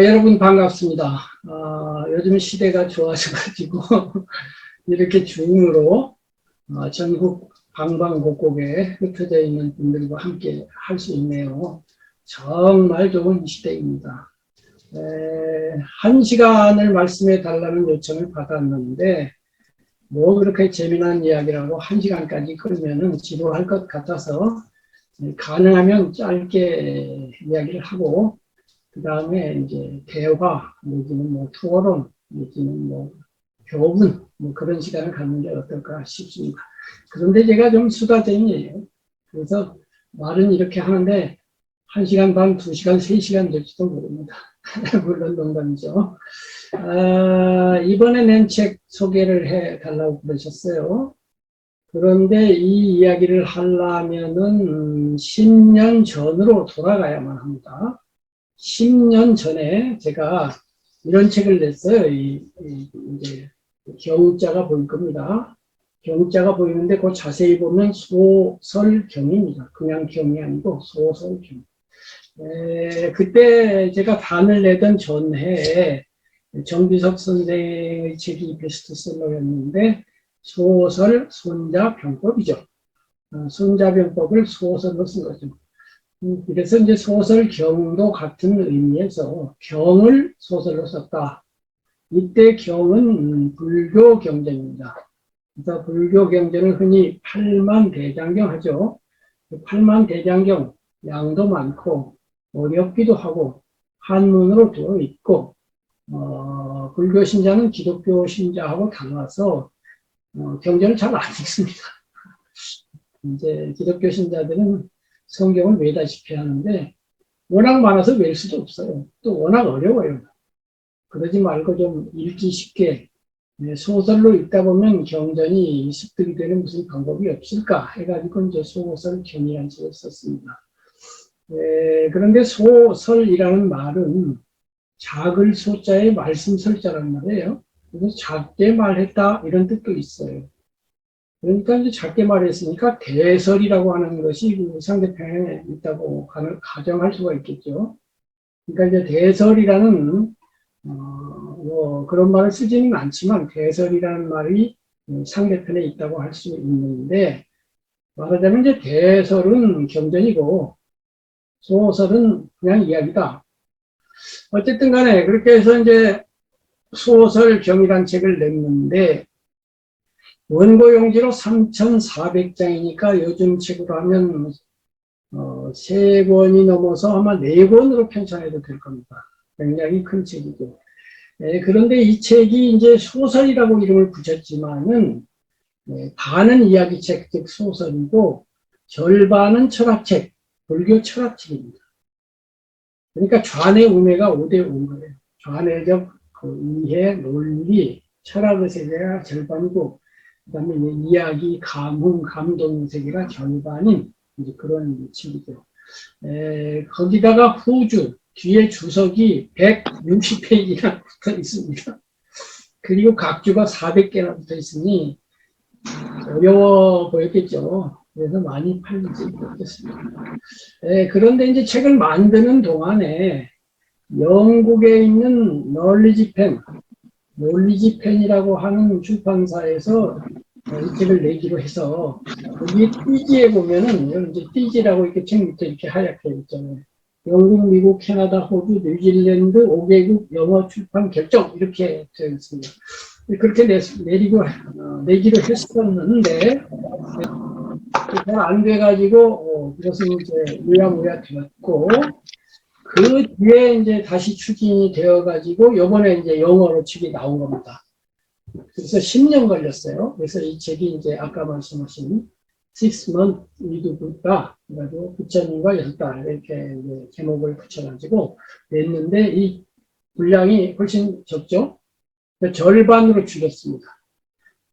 여러분 반갑습니다. 요즘 시대가 좋아져가지고 이렇게 줌으로 전국 방방곡곡에 흩어져 있는 분들과 함께 할 수 있네요. 정말 좋은 시대입니다. 1시간을 말씀해 달라는 요청을 받았는데 뭐 그렇게 재미난 이야기라고 1시간까지 끌면은 지루할 것 같아서 가능하면 짧게 이야기를 하고 그 다음에 이제 대화, 내지는 뭐 토론, 내지는 뭐 교훈, 뭐 그런 시간을 갖는 게 어떨까 싶습니다. 그런데 제가 좀 수다쟁이에요. 그래서 말은 이렇게 하는데 1시간 반, 2시간, 3시간 될지도 모릅니다. 물론 농담이죠. 이번에 낸 책 소개를 해 달라고 그러셨어요. 그런데 이 이야기를 하려면은 10년 전으로 돌아가야만 합니다. 10년 전에 제가 이런 책을 냈어요. 이제 경자가 보일 겁니다. 경자가 보이는데 그 자세히 보면 소설경입니다. 그냥 경이 아니고 소설경. 그때 제가 단을 내던 전해에 정비석 선생의 책이 베스트셀러였는데 소설 손자병법이죠. 손자병법을 소설로 쓴 거죠. 그래서 이제 소설 경도 같은 의미에서 경을 소설로 썼다. 이때 경은 불교 경전입니다. 그래서 불교 경전을 흔히 팔만대장경 하죠. 팔만대장경 양도 많고 어렵기도 하고 한문으로 되어 있고 불교 신자는 기독교 신자하고 달라서 경전을 잘 안 읽습니다. 이제 기독교 신자들은 성경을 외다시피 하는데 워낙 많아서 외울 수도 없어요. 또 워낙 어려워요. 그러지 말고 좀 읽기 쉽게 소설로 읽다 보면 경전이 습득이 되는 무슨 방법이 없을까 해가지고 이제 소설경이라는 책을 썼습니다. 그런데 소설이라는 말은 작을 소자에 말씀설자란 말이에요. 그래서 작게 말했다 이런 뜻도 있어요. 그러니까 이제 작게 말했으니까 대설이라고 하는 것이 그 상대편에 있다고 가정할 수가 있겠죠. 그러니까 이제 대설이라는 뭐 그런 말을 쓰지는 않지만 대설이라는 말이 상대편에 있다고 할 수 있는데 말하자면 이제 대설은 경전이고 소설은 그냥 이야기다. 어쨌든 간에 그렇게 해서 이제 소설경이라는 책을 냈는데 원고 용지로 3,400장이니까 요즘 책으로 하면 3권이 넘어서 아마 4권으로 편찬해도 될 겁니다. 굉장히 큰 책이죠. 그런데 이 책이 이제 소설이라고 이름을 붙였지만은 반은 이야기책, 즉 소설이고 절반은 철학책, 불교 철학책입니다. 그러니까 좌뇌 우뇌가 5대5인 거예요. 좌뇌적 이해, 논리, 철학의 세계가 절반이고 그다음에 이야기, 감흥, 감동 세계가 절반인 이제 그런 책이죠. 거기다가 후주 뒤에 주석이 160페이지나 붙어 있습니다. 그리고 각주가 400개나 붙어 있으니 어려워 보였겠죠. 그래서 많이 팔리지 못했습니다. 그런데 이제 책을 만드는 동안에 영국에 있는 놀리지펜이라고 하는 출판사에서 이 책을 내기로 해서 여기 띠지에 보면은 이제 띠지라고 이렇게 책 밑에 이렇게 하얗게 있잖아요. 영국, 미국, 캐나다, 호주, 뉴질랜드 5개국 영어 출판 결정 이렇게 되어 있습니다. 그렇게 내기로 했었는데 잘 안 돼가지고 그것은 이제 무야무야 되었고 그 뒤에 이제 다시 추진이 되어가지고 요번에 이제 영어로 책이 나온 겁니다. 그래서 10년 걸렸어요. 그래서 이 책이 이제 아까 말씀하신 6months with Buddha 그래가지고 부처님과 6달 이렇게 이제 제목을 붙여가지고 냈는데 이 분량이 훨씬 적죠. 절반으로 줄였습니다.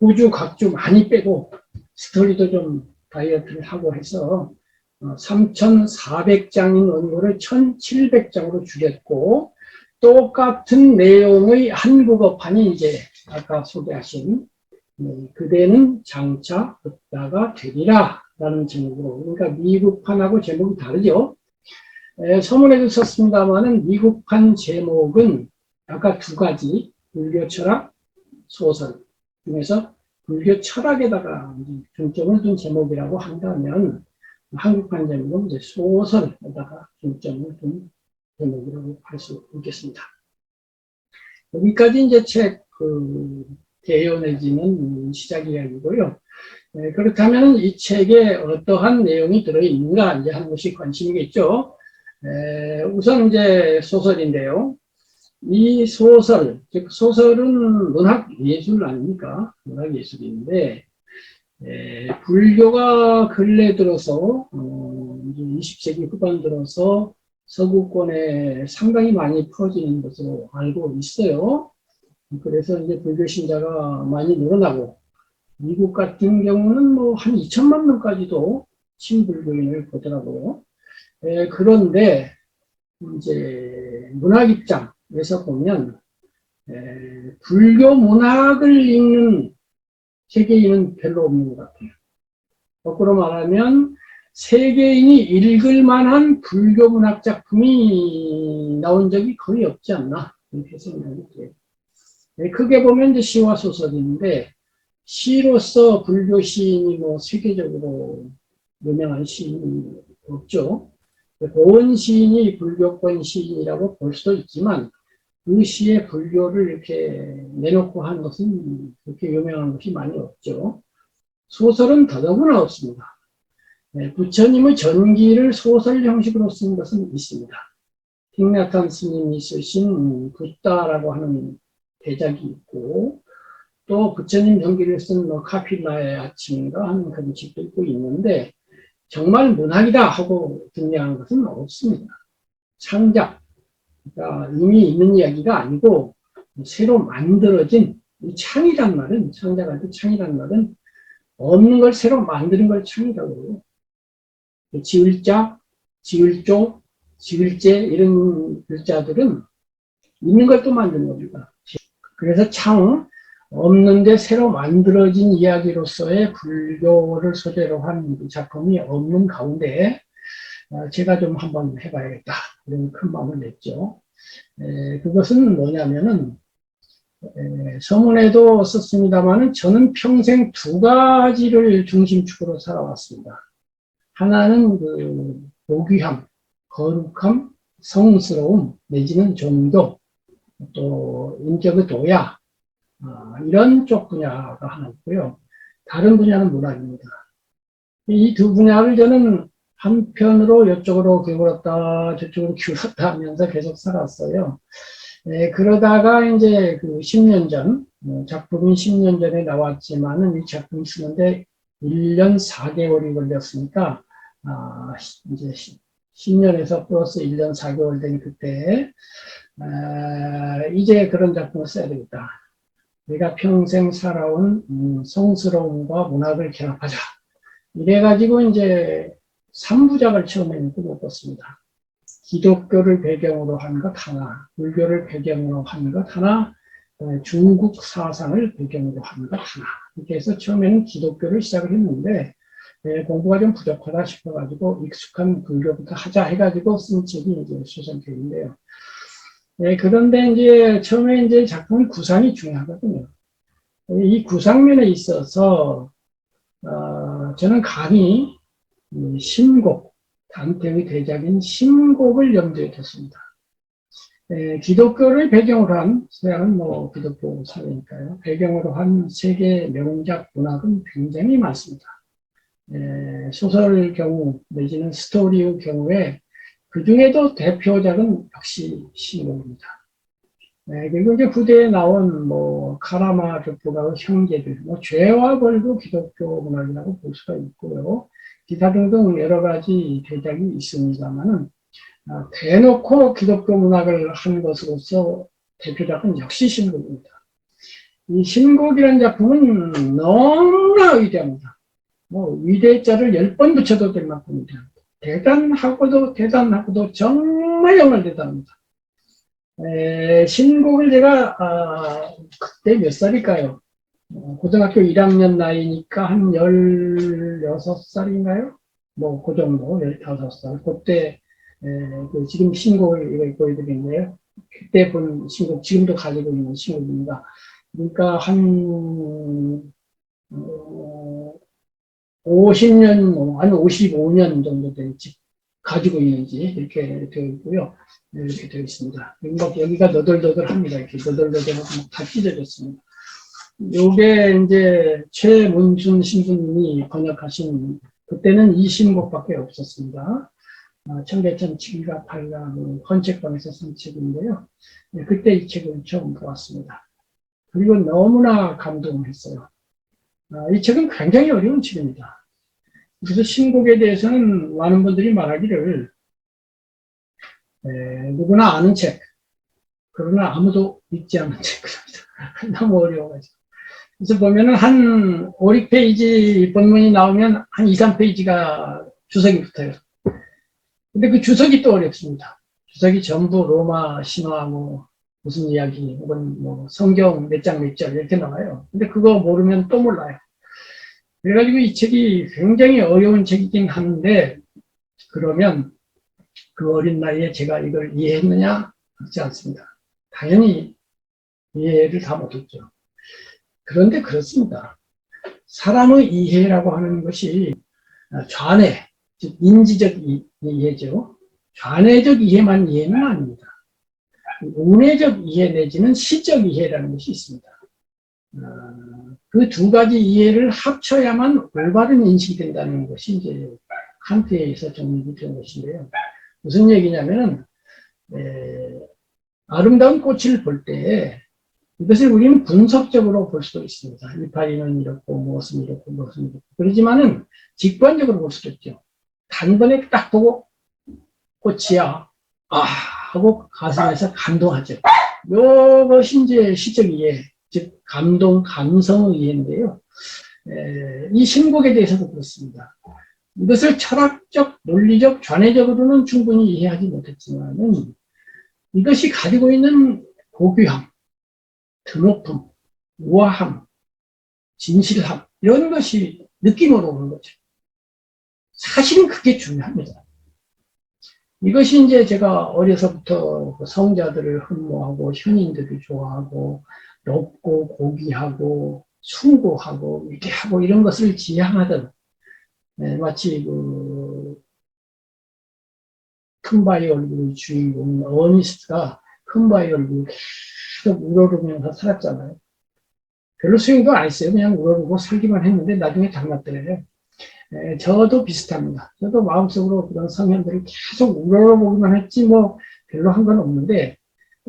우주 각주 많이 빼고 스토리도 좀 다이어트를 하고 해서 3,400장인 원고를 1,700장으로 줄였고 똑같은 내용의 한국어판이 이제 아까 소개하신 그대는 장차 붓다가 되리라 라는 제목으로 그러니까 미국판하고 제목이 다르죠. 서문에도 썼습니다만은 미국판 제목은 아까 두 가지 불교 철학, 소설 중에서 불교 철학에다가 중점을 둔 제목이라고 한다면 한국판 제목은 이제 소설에다가 중점을 둔 제목이라고 할 수 있겠습니다. 여기까지 이제 책 개요 내지는 시작 이야기고요. 그렇다면 이 책에 어떠한 내용이 들어있는가 이제 하는 것이 관심이겠죠. 우선 이제 소설인데요. 이 소설, 즉 소설은 문학 예술 아닙니까? 문학 예술인데 불교가 근래 들어서 이제 20세기 후반 들어서 서구권에 상당히 많이 퍼지는 것으로 알고 있어요. 그래서 이제 불교 신자가 많이 늘어나고 미국 같은 경우는 뭐 한 2천만 명까지도 신불교인을 보더라고요. 그런데 이제 문학 입장에서 보면 불교 문학을 읽는 세계인은 별로 없는 것 같아요. 거꾸로 말하면 세계인이 읽을 만한 불교 문학 작품이 나온 적이 거의 없지 않나 이렇게 생각이 돼요. 크게 보면 이제 시와 소설인데 시로서 불교 시인이 뭐 세계적으로 유명한 시인이 없죠. 고은 시인이 불교권 시인이라고 볼 수도 있지만 그 시에 불교를 이렇게 내놓고 한 것은 그렇게 유명한 것이 많이 없죠. 소설은 더더구나 없습니다. 부처님의 전기를 소설 형식으로 쓴 것은 있습니다. 틱나탄 스님이 쓰신 붓다라고 하는 대작이 있고 또 부처님 전기를 쓴 뭐 카필라의 아침인가 하는 그런 책도 있고 있는데 정말 문학이다 하고 등장한 것은 없습니다. 창작, 그러니까 이미 있는 이야기가 아니고 새로 만들어진 이 창이란 말은 창작할 때 창이란 말은 없는 걸 새로 만드는 걸 창이라고 해요. 지을자, 지을조, 지을제 이런 글자들은 있는 걸 또 만드는 겁니다. 그래서 창, 없는데 새로 만들어진 이야기로서의 불교를 소재로 한 작품이 없는 가운데 제가 좀 한번 해봐야겠다 이런 큰 마음을 냈죠. 그것은 뭐냐면은 서문에도 썼습니다만은 저는 평생 두 가지를 중심축으로 살아왔습니다. 하나는 그 고귀함, 거룩함, 성스러움 내지는 종교, 또 인격의 도야 이런 쪽 분야가 하나 있고요. 다른 분야는 문학입니다. 이 두 분야를 저는 한편으로 이쪽으로 기울었다 저쪽으로 기울었다 하면서 계속 살았어요. 그러다가 이제 그 10년 전, 작품이 10년 전에 나왔지만은 이 작품 쓰는데 1년 4개월이 걸렸으니까, 이제 10년에서 플러스 1년 4개월 된 그때, 이제 그런 작품을 써야 되겠다. 내가 평생 살아온 성스러움과 문학을 결합하자. 이래가지고 이제 3부작을 처음에는 꾸며봤습니다. 기독교를 배경으로 한 것 하나, 불교를 배경으로 한 것 하나, 중국 사상을 배경으로 한 것 하나. 이렇게 해서 처음에는 기독교를 시작을 했는데, 공부가 좀 부족하다 싶어가지고, 익숙한 불교부터 하자 해가지고 쓴 책이 이제 수선책인데요. 그런데 이제 처음에 이제 작품 구상이 중요하거든요. 이 구상면에 있어서, 저는 감히 신곡, 단테의 대작인 신곡을 염두에 뒀습니다. 기독교를 배경으로 한, 서양은 뭐 기독교 사회니까요. 배경으로 한 세계 명작 문학은 굉장히 많습니다. 소설 경우, 내지는 스토리의 경우에 그 중에도 대표작은 역시 신곡입니다. 그리고 이제 부대에 나온 뭐 카라마조프가 형제들, 뭐 죄와 벌도 기독교 문학이라고 볼 수가 있고요. 기타 등등 여러 가지 대작이 있습니다만은 대놓고 기독교 문학을 한 것으로서 대표작은 역시 신곡입니다. 이 신곡이라는 작품은 너무나 위대합니다. 뭐 위대자를 10번 붙여도 될 만큼 위대합니다. 대단하고도 정말 대단합니다. 신곡을 제가 그때 몇 살일까요? 고등학교 1학년 나이니까 한 16살인가요? 뭐 그 정도, 15살. 그때 그 지금 신곡을 보여드리는데요. 그때 본 신곡, 지금도 가지고 있는 신곡입니다. 그러니까 한 50년, 한 55년 정도 된지 가지고 있는지 이렇게 되어 있고요. 이렇게 되어 있습니다. 막 여기가 너덜너덜합니다. 이렇게 너덜너덜하고 다 찢어졌습니다. 요게 이제 최문순 신부님이 번역하신, 그때는 이 신곡밖에 없었습니다. 청계천 7가 8가 헌책방에서 쓴 책인데요. 그때 이 책을 처음 보았습니다. 그리고 너무나 감동했어요. 이 책은 굉장히 어려운 책입니다. 그래서 신곡에 대해서는 많은 분들이 말하기를 누구나 아는 책, 그러나 아무도 읽지 않는 책입니다. 너무 어려워가지고. 그래서 보면은 한 5, 6페이지 본문이 나오면 한 2, 3페이지가 주석이 붙어요. 근데 그 주석이 또 어렵습니다. 주석이 전부 로마 신화 무슨 이야기 혹은 성경 몇 장 몇 절 이렇게 나와요. 근데 그거 모르면 또 몰라요. 그래가지고 이 책이 굉장히 어려운 책이긴 한데, 그러면 그 어린 나이에 제가 이걸 이해했느냐? 그렇지 않습니다. 당연히 이해를 다 못했죠. 그런데 그렇습니다. 사람의 이해라고 하는 것이 좌뇌, 즉 인지적 이해죠. 좌뇌적 이해만 이해는 아닙니다. 우뇌적 이해 내지는 시적 이해라는 것이 있습니다. 그 두 가지 이해를 합쳐야만 올바른 인식이 된다는 것이 이제 칸트에서 정립이 된 것인데요. 무슨 얘기냐면은 아름다운 꽃을 볼 때 이것을 우리는 분석적으로 볼 수도 있습니다. 이파리는 이렇고 무엇은 이렇고 무엇은 이렇고. 그러지만은 직관적으로 볼 수도 있죠. 단번에 딱 보고 꽃이야 하고 가슴에서 감동하죠. 이것이 이제 시적 이해, 즉 감동, 감성의 이해인데요. 이 신곡에 대해서도 그렇습니다. 이것을 철학적, 논리적, 좌뇌적으로는 충분히 이해하지 못했지만은 이것이 가지고 있는 고귀함, 드높음, 우아함, 진실함 이런 것이 느낌으로 오는 거죠. 사실은 그게 중요합니다. 이것이 이제 제가 어려서부터 성자들을 흠모하고 현인들을 좋아하고 높고 고귀하고 숭고하고 위대하고 이런 것을 지향하던 마치 큰 바위 얼굴의 주인공 어니스트가 큰 바위 얼굴 계속 우러르면서 살았잖아요. 별로 수행도 안 했어요. 그냥 우러르고 살기만 했는데 나중에 닮았더래요. 저도 비슷합니다. 저도 마음속으로 그런 성현들을 계속 우러러보기만 했지 별로 한 건 없는데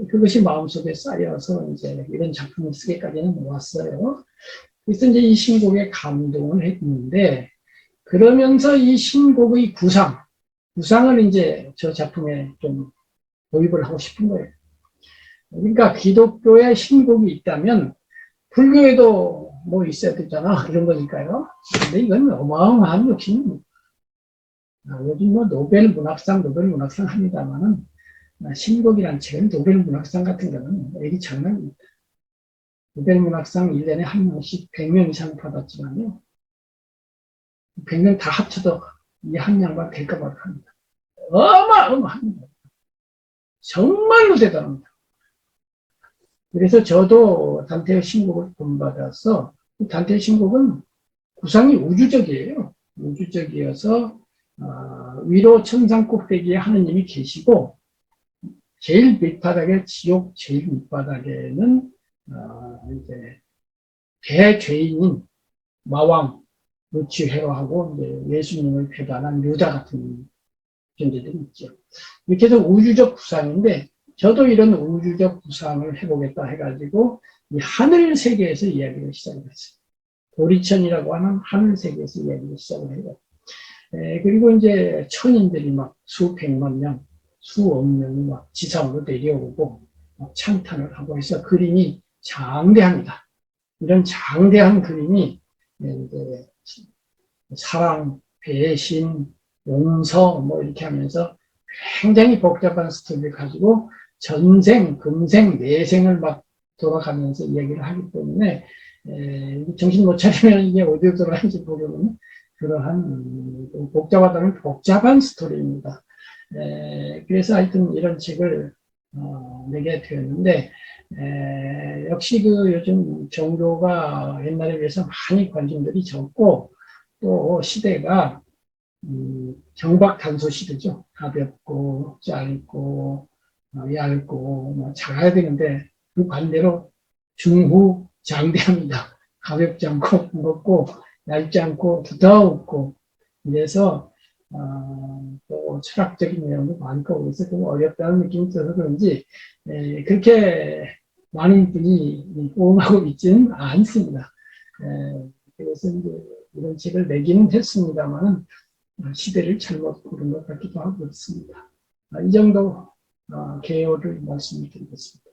그것이 마음속에 쌓여서 이제 이런 작품을 쓰기까지는 왔어요. 그래서 이제 이 신곡에 감동을 했는데 그러면서 이 신곡의 구상을 이제 저 작품에 좀 도입을 하고 싶은 거예요. 그러니까 기독교에 신곡이 있다면 불교에도 있어야 되잖아. 이런 거니까요. 근데 이건 어마어마한 욕심입니다. 요즘 노벨 문학상 합니다만은, 신곡이란 책은 노벨 문학상 같은 거는 애기 장난입니다. 노벨 문학상 1년에 한 명씩 100명 이상 받았지만요. 100명 다 합쳐도 이 한 양반 될까 말까 합니다. 어마어마합니다. 정말로 대단합니다. 그래서 저도 단테의 신곡을 본받아서 단테의 신곡은 구상이 우주적이에요. 우주적이어서 위로 천상 꼭대기에 하느님이 계시고 제일 밑바닥에 지옥 제일 밑바닥에는 이제 대죄인인 마왕 루치페러하고 이제 예수님을 배반한 유다 같은 존재들이 있죠. 이렇게 해서 우주적 구상인데 저도 이런 우주적 구상을 해보겠다 해가지고 이 하늘 세계에서 이야기를 시작했어요. 도리천이라고 하는 하늘 세계에서 이야기를 시작을 해요. 그리고 이제 천인들이 막 수백만 명, 수억 명이 막 지상으로 내려오고 막 찬탄을 하고 해서 그림이 장대합니다. 이런 장대한 그림이 이제 사랑, 배신, 용서 이렇게 하면서 굉장히 복잡한 스토리를 가지고 전생, 금생, 내생을 막 돌아가면서 이야기를 하기 때문에 정신 못 차리면 이게 어디로 돌아가는지 모르는 그러한 복잡하다는 복잡한 스토리입니다. 그래서 하여튼 이런 책을 내게 되었는데, 역시 그 요즘 종교가 옛날에 비해서 많이 관심들이 적고, 또 시대가 경박단소 시대죠. 가볍고 짧고 얇고 작아야 되는데 그 반대로 중후장대합니다. 가볍지 않고 무겁고 얇지 않고 두터웠고 그래서 또 철학적인 내용도 많고 그래서 좀 어렵다는 느낌이 들어서 그런지 그렇게 많은 분이 호응하고 있지는 않습니다. 그래서 이제 이런 책을 내기는 했습니다만 시대를 잘못 고른 것 같기도 하고 있습니다. 이 정도 개요를 말씀드리겠습니다.